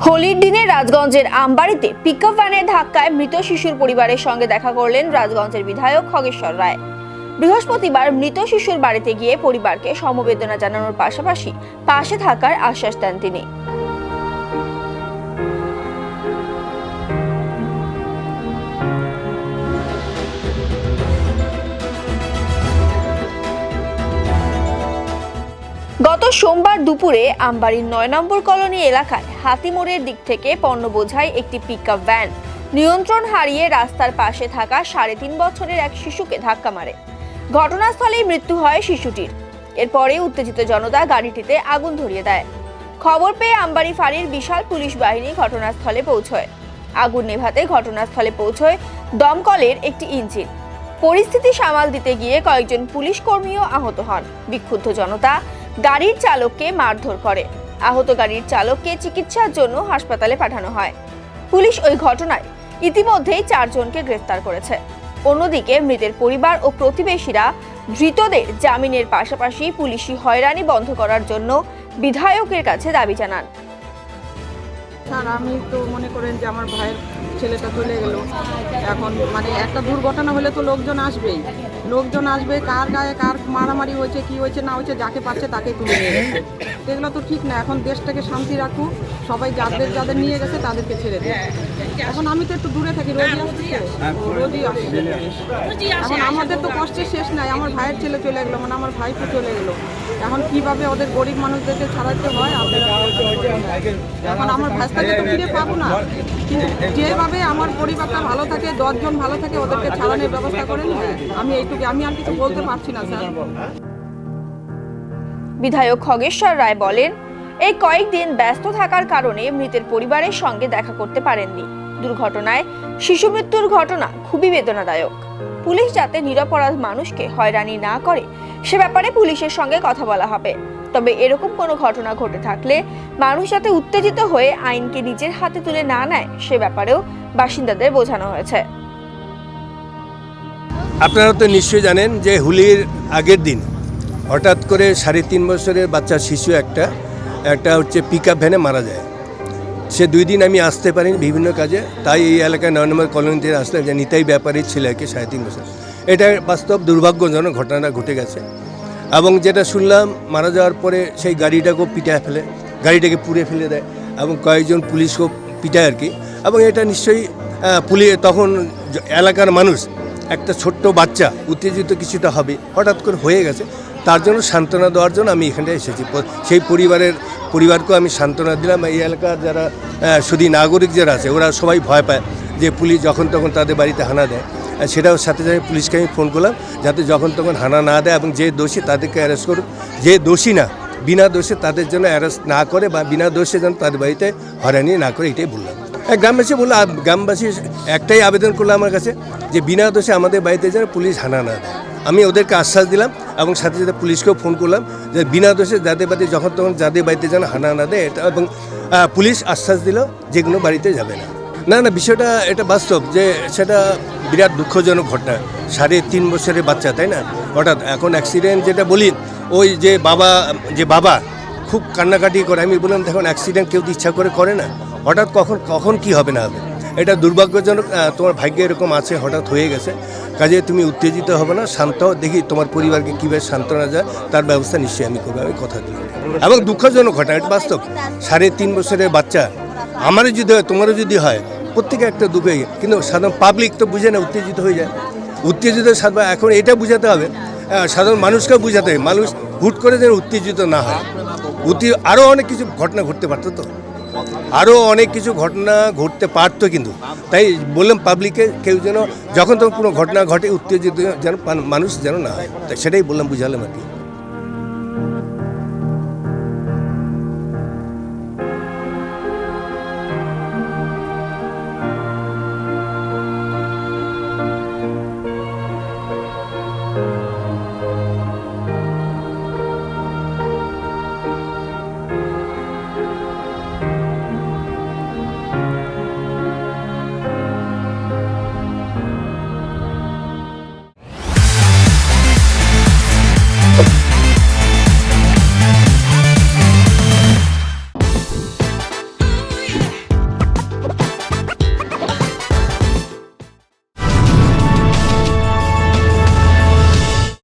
হোলির দিনে রাজগঞ্জের আমবাড়িতে পিকআপ ভ্যানের ধাক্কায় মৃত শিশুর পরিবারের সঙ্গে দেখা করলেন রাজগঞ্জের বিধায়ক খগেশ্বর রায়। বৃহস্পতিবার মৃত শিশুর বাড়িতে গিয়ে পরিবারকে সমবেদনা জানানোর পাশাপাশি পাশে থাকার আশ্বাস দেন তিনি। গত সোমবার দুপুরে আমবাড়ির ৯ নম্বর কলোনি এলাকায় হাতিমোড়ের দিক থেকে পণ্য বোঝাই একটি পিকআপ ভ্যান নিয়ন্ত্রণ হারিয়ে রাস্তার পাশে থাকা ৩.৫ বছরের এক শিশুকে ধাক্কা মারে। ঘটনাস্থলেই মৃত্যু হয় শিশুটির। এরপরে উত্তেজিত জনতা গাড়িটিতে আগুন ধরিয়ে দেয়। খবর পেয়ে আমবাড়ি ফাঁড়ির বিশাল পুলিশ বাহিনী ঘটনাস্থলে পৌঁছয়। আগুন নেভাতে ঘটনাস্থলে পৌঁছয় দমকলের একটি ইঞ্জিন। পরিস্থিতি সামাল দিতে গিয়ে কয়েকজন পুলিশ কর্মীও আহত হন। বিক্ষুব্ধ জনতা গাড়ির চালককে মারধর করে। আহত গাড়ির চালককে চিকিৎসার জন্য হাসপাতালে পাঠানো হয়। পুলিশ ওই ঘটনায় ইতিমধ্যেই 4 জনকে গ্রেফতার করেছে। অন্যদিকে মৃতের পরিবার ও প্রতিবেশীরা ধৃতদের জামিনের পাশাপাশি পুলিশি হয়রানি বন্ধ করার জন্য বিধায়কের কাছে দাবি জানান। স্যার, আমি তো মনে করেন যে আমার ভাইয়ের ছেলেটা চলে গেল। এখন একটা দুর্ঘটনা হলে তো লোকজন আসবে, কার গায়ে কার মারামারি হয়েছে, কি হয়েছে না হয়েছে, যাকে পাচ্ছে তাকে তুলে নিয়ে গেছে। এগুলো তো ঠিক না। এখন দেশটাকে শান্তি রাখুক, সবাই যাদের নিয়ে গেছে তাদেরকে ছেড়ে দেয়। এখন আমি তো একটু দূরে থাকি, রোজই আসছে। এখন আমাদের তো কষ্টের শেষ নাই। আমার ভাইয়ের ছেলে চলে গেলো, আমার ভাই তো চলে গেলো। এখন কিভাবে ওদের গরিব মানুষদেরকে ছাড়াতে হয় আপনারা। এখন আমার ভাইটাকে তো ফিরে পাবো না। যেভাবে আমার পরিবারটা ভালো থাকে, 10 জন ভালো থাকে, ওদেরকে ছাড়ানোর ব্যবস্থা করেন। আমি আর কিছু বলতে পারছি না স্যার। বিধায়ক খগেশ্বর রায় বলেন, এই কয়েকদিন ব্যস্ত থাকার কারণে মৃতের পরিবারের সঙ্গে দেখা করতে পারেননি। দুর্ঘটনায় শিশু মৃত্যুর ঘটনা খুবই বেদনাদায়ক। পুলিশ যাতে নিরপরাধ মানুষকে হয়রানি না করে সে ব্যাপারে পুলিশের সঙ্গে কথা বলা হবে। তবে এরকম কোনো ঘটনা ঘটে থাকলে মানুষ যাতে উত্তেজিত হয়ে আইনকে নিজের হাতে তুলে না নেয় সে ব্যাপারেও বাসিন্দাদের বোঝানো হয়েছে। আপনারা তো নিশ্চয়ই জানেন যে হোলির আগের দিন হঠাৎ করে 3.৫ বছরের বাচ্চা শিশু একটা হচ্ছে পিকআপ ভ্যানে মারা যায়। সে 2 দিন আমি আসতে পারিনি বিভিন্ন কাজে, তাই এই এলাকায় 9 নম্বর কলোনিতে আসলাম যে নিতাই ব্যাপারীর ছেলেকে 3.৫ বছর। এটা বাস্তব দুর্ভাগ্যজনক ঘটনা ঘটে গেছে। এবং যেটা শুনলাম, মারা যাওয়ার পরে সেই গাড়িটাকেও পিটায় ফেলে, গাড়িটাকে পুড়ে ফেলে দেয় এবং কয়েকজন পুলিশকেও পিটায় আর কি। এবং এটা নিশ্চয়ই তখন এলাকার মানুষ, একটা ছোট্ট বাচ্চা উত্তেজিত কিছুটা হবে, হঠাৎ করে হয়ে গেছে। তার জন্য সান্ত্বনা দেওয়ার জন্য আমি এখানটায় এসেছি। সেই পরিবারকেও আমি সান্ত্বনা দিলাম। এই এলাকার যারা শুধু নাগরিক যারা আছে ওরা সবাই ভয় পায় যে পুলিশ যখন তখন তাদের বাড়িতে হানা দেয়। সেটাও সাথে সাথে পুলিশকে আমি ফোন করলাম যাতে যখন তখন হানা না দেয় এবং যে দোষী তাদেরকে অ্যারেস্ট করুক, যে দোষী না বিনা দোষে তাদের জন্য অ্যারেস্ট না করে বা বিনা দোষে যেন তাদের বাড়িতে হয়রানি না করে, এটাই বললাম। গ্রামবাসী বললো, গ্রামবাসী একটাই আবেদন করলো আমার কাছে যে বিনা দোষে আমাদের বাড়িতে যেন পুলিশ হানা না দেয়। আমি ওদেরকে আশ্বাস দিলাম এবং সাথে সাথে পুলিশকেও ফোন করলাম যে বিনা দোষে যাদের বাড়িতে যখন তখন যাদের বাড়িতে যেন হানা না দেয় এটা। এবং পুলিশ আশ্বাস দিল যেগুলো বাড়িতে যাবে না। না, বিষয়টা এটা বাস্তব যে সেটা বিরাট দুঃখজনক ঘটনা। 3.৫ বছরের বাচ্চা, তাই না? হঠাৎ এখন অ্যাক্সিডেন্ট যেটা বলি, ওই যে বাবা খুব কান্নাকাটি করে। আমি বললাম দেখুন, অ্যাক্সিডেন্ট কেউ ইচ্ছা করে না। হঠাৎ কখন কি হবে না হবে, এটা দুর্ভাগ্যজনক। তোমার ভাগ্যে এরকম আছে, হঠাৎ হয়ে গেছে। কাজে তুমি উত্তেজিত হবে না, শান্ত দেখি তোমার পরিবারকে কীভাবে সান্ত্বনা যায় তার ব্যবস্থা নিশ্চয়ই আমি করবো, আমি কথা দিই। এবং দুঃখজনক ঘটনা, এটা বাস্তব। 3.৫ বছরের বাচ্চা আমারও যদি হয়, তোমারও যদি হয়, প্রত্যেকে একটা দুঃখ হয়ে যায়। কিন্তু সাধারণ পাবলিক তো বুঝে না, উত্তেজিত হয়ে যায়। উত্তেজিত এখন এটা বুঝাতে হবে, সাধারণ মানুষকেও বুঝাতে হবে, মানুষ হুট করে যেন উত্তেজিত না হয়। আরও অনেক কিছু ঘটনা ঘটতে পারতো, ঘটতে পারতো কিন্তু তাই বললাম পাবলিকে কেউ যেন যখন তখন কোনো ঘটনা ঘটে উত্তেজিত যেন মানুষ যেন না হয়, তাই সেটাই বললাম, বুঝালাম আর কি।